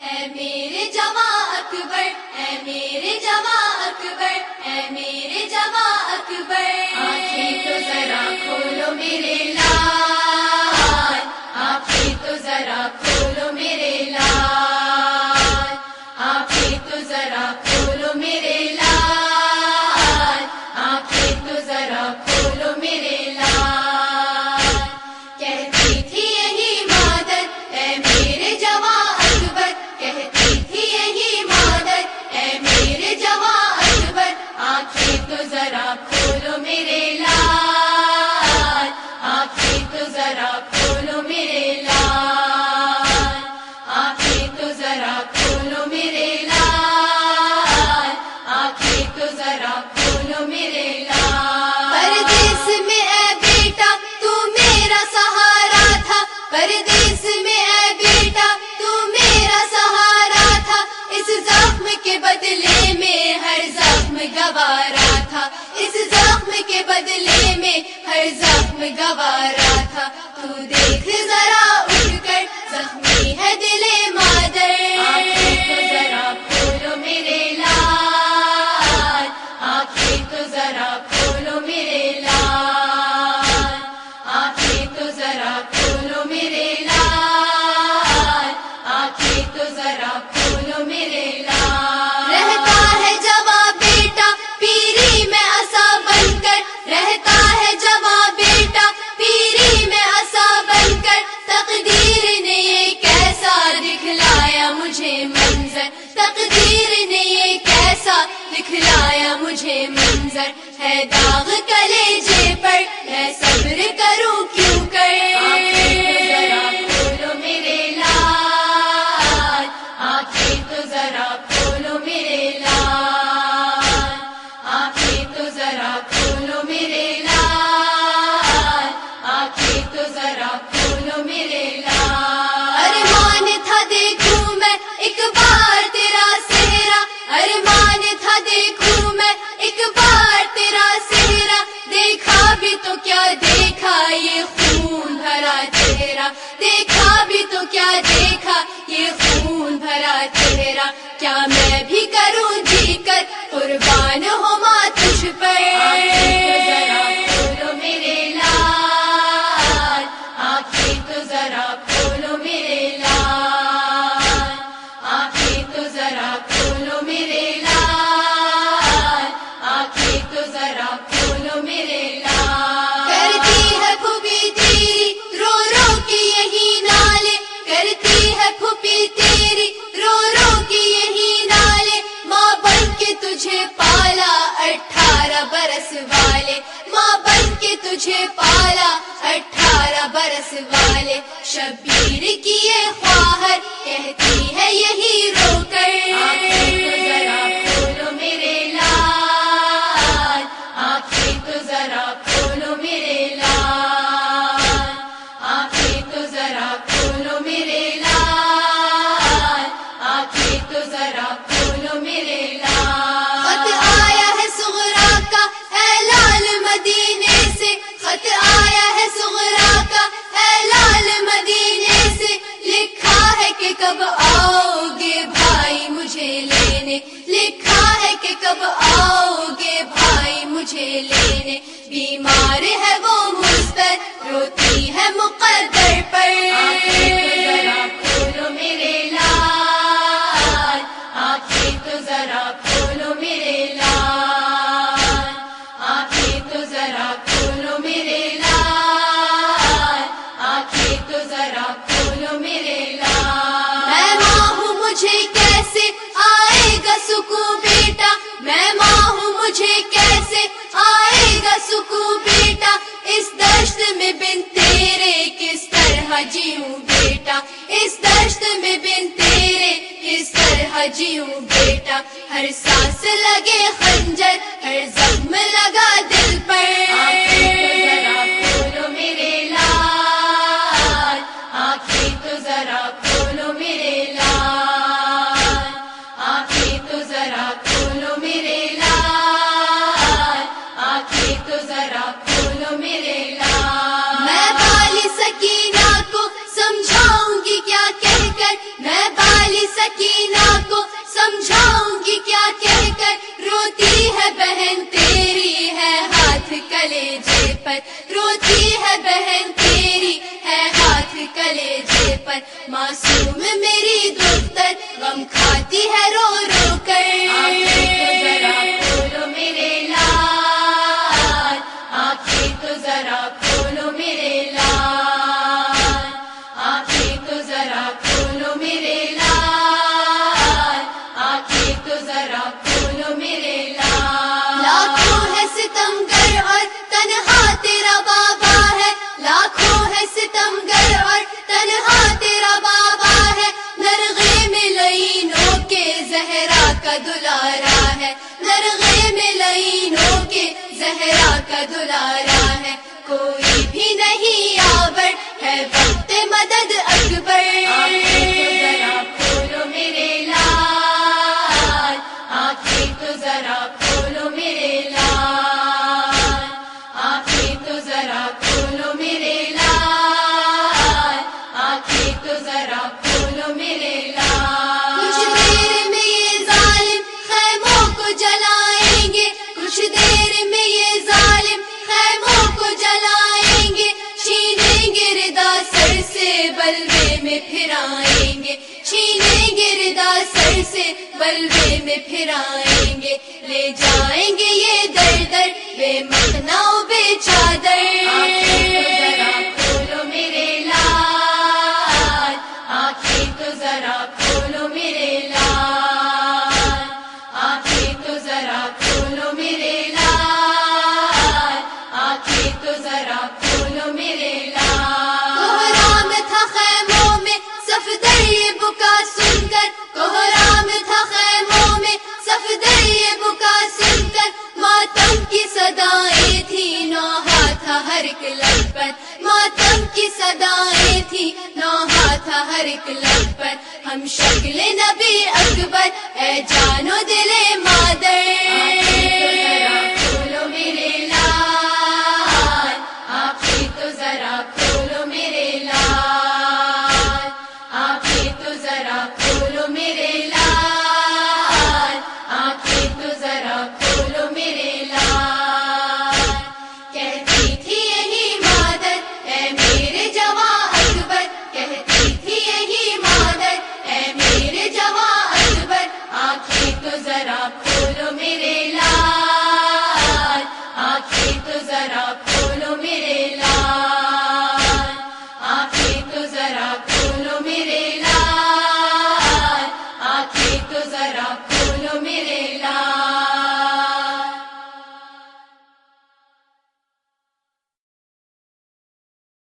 اے میرے جواں اکبر، اے میرے جواں اکبر، اے میرے جواں اکبر، آنکھیں تو ذرا کھولو میرے لال، آنکھیں تو ذرا کھولو میرے لال، آنکھیں تو ذرا کھولو میرے لال، آنکھیں تو ذرا کھولو میرے لال، کہتی تھی یہی مادر اے میرے جواں اکبر، کہتی تھی یہی مادر اے میرے جواں اکبر، آنکھیں تو ذرا کھولو میرے لال، آنکھیں تو ذرا کھولو میرے لال، آنکھیں تو ذرا کھولو میرے لال، آنکھیں تو ذرا کھولو میرے لال، پردیس میں اے بیٹا تو میرا سہارا تھا، پردیس میں اے بیٹا تو میرا سہارا تھا، اس زخم کے بدلے میں ہر زخم گوارا تھا، اس زخم کے بدلے میں ہر زخم گوارا تھا، تو دیکھ ذرا اٹھ کر زخمی ہے دل مادر، آنکھیں تو ذرا کھولو میرے لال، آنکھیں تو ذرا کھولو میرے لال، آنکھیں تو ذرا کھولو میرے لال، آنکھیں تو ذرا کھولو میرے لال، رہتا ہے جواں بیٹا پیری میں عصا بن کر، رہتا ہے جواں بیٹا پیری میں عصا بن کر، تقدیر نے یہ کیسا دکھلایا مجھے منظر، تقدیر نے یہ کیسا دکھلایا مجھے منظر، ہے داغ کلیجے پر میں صبر کروں کیوں کر، آنکھیں تو ذرا کھولو میرے لال، آنکھیں تو ذرا کھولو میرے لال، آنکھیں تو ذرا کھولو میرے لال، آنکھیں تو ذرا کھولو میرے لال، ارمان تھا دیکھوں میں ایک بار تیرا چہرہ، ارمان تھا دیکھوں میں ایک بار تیرا چہرہ، دیکھا بھی تو کیا دیکھا یہ خون بھرا چہرہ، دیکھا بھی تو کیا دیکھا یہ خون بھرا چہرہ، کیا میں بھی کروں جی کر قربان ہو ماں تجھ پر، آنکھیں تو ذرا کھولو میرے لال، آنکھیں تو ذرا کھولو میرے لال، آنکھیں تو ذرا کھولو میرے لال، آنکھیں تو ذرا کھولو میرے لال، کرتی ہے پھوپھی تیری رو رو کے یہی نالے، کرتی ہے پھوپھی تیری رو رو کے یہی نالے، ماں بن کے تجھے پالا 18 برس والے، ماں بن کے تجھے پالا 18 برس والے، شبیر کی یہ خواہر کہتی ہے یہی رو کر، آنکھیں تو ذرا کھولو میرے لال، آنکھیں تو ذرا کھولو میرے لال، آنکھیں تو ذرا کھولو میرے لال، آنکھیں تو ذرا کھولو میرے لال، خط آیا ہے صغرا کا اے لال مدینے سے، خط آیا ہے صغرا کا اے لال مدینے سے، لکھا ہے کہ کب آؤ گے بھائی مجھے لینے، لکھا ہے کہ کب آؤ گے بھائی مجھے لینے، بیمار ہے وہ مستر روتی ہے مقدر پر، آنکھیں تو ذرا کھولو میرے لال، آنکھیں تو ذرا کھولو میرے لال، آنکھیں تو ذرا کھولو میرے لال، آنکھیں تو ذرا کھولو میرے لال، میں ماں ہوں مجھے کیسے آئے گا سکون بیٹا، میں ماں ہوں مجھے کیسے آئے گا سکون بیٹا، اس دشت میں بن تیرے کس طرح جیوں بیٹا، اس دشت میں بن تیرے کس طرح جیوں بیٹا، ہر سانس لگے خنجر ہر زخم لگا دل پر، آنکھیں تو ذرا کھولو میرے لال، آنکھیں تو ذرا کھولو میرے لال، آنکھیں تو ذرا کھولو میرے لال، آنکھیں تو ذرا کھولو میرے لال، میں بالی سکینہ کو سمجھاؤں گی کیا کہہ کر، میں بالی سکینہ کو سمجھاؤں گی کیا کہہ کر، روتی ہے بہن تیری ہے ہاتھ کلیجے پر، روتی ہے بہن تیری ہے ہاتھ کلیجے پر، معصوم میری دختر غم کھاتی ہے رو رو کر۔ آنکھیں تو ذرا کھولو میرے لال، آنکھیں تو ذرا کھولو میرے لال، آنکھیں تو ذرا کھولو میرے لال، آنکھیں تو ذرا کھولو میرے لال۔ لاکھوں ہے ستمگر اور تنہا تیرا بابا ہے، لاکھوں ہے ستمگر اور تنہا تیرا بابا ہے، نرغے میں لعینوں کے زہرا کا دلارا ہے، نرغے میں لعینوں کے زہرا کا دلارا ہے، کوئی بھی نہیں آور ہے وقت مدد اکبر۔ آنکھیں تو ذرا کھولو میرے لال، آنکھیں تو ذرا کھولو میرے لال، آنکھیں تو ذرا کھولو میرے لال، آنکھیں تو ذرا کھولو میرے لال۔ کچھ دیر میں یہ ظالم خیموں کو جلائیں گے، کچھ دیر میں یہ ظالم خیموں کو جلائیں گے، چھینیں گے ردا سر سے بلوے میں پھرائیں گے، چھینیں گے ردا سر سے بلوے میں پھرائیں گے، لے جائیں گے یہ در در بے مخنا و بے چادر۔ آنکھیں تو ذرا کھولو میرے لال، آنکھیں تو ذرا کھولو میرے لال، آنکھیں تو ذرا کھولو میرے لال، آنکھیں تو ذرا کھولو میرے لال۔ کوہرام تھا خیموں میں صفدر یہ بکا سن کر، کوہرام تھا خیموں میں صفدر یہ بکا سن کر، ماتم کی صدائیں تھی نوحہ تھا ہر ایک لب پر، ماتم کی صدائیں تھی نوحہ تھا ہر ایک لب پر، ہم شکل نبی اکبر اے جانو دل مادر۔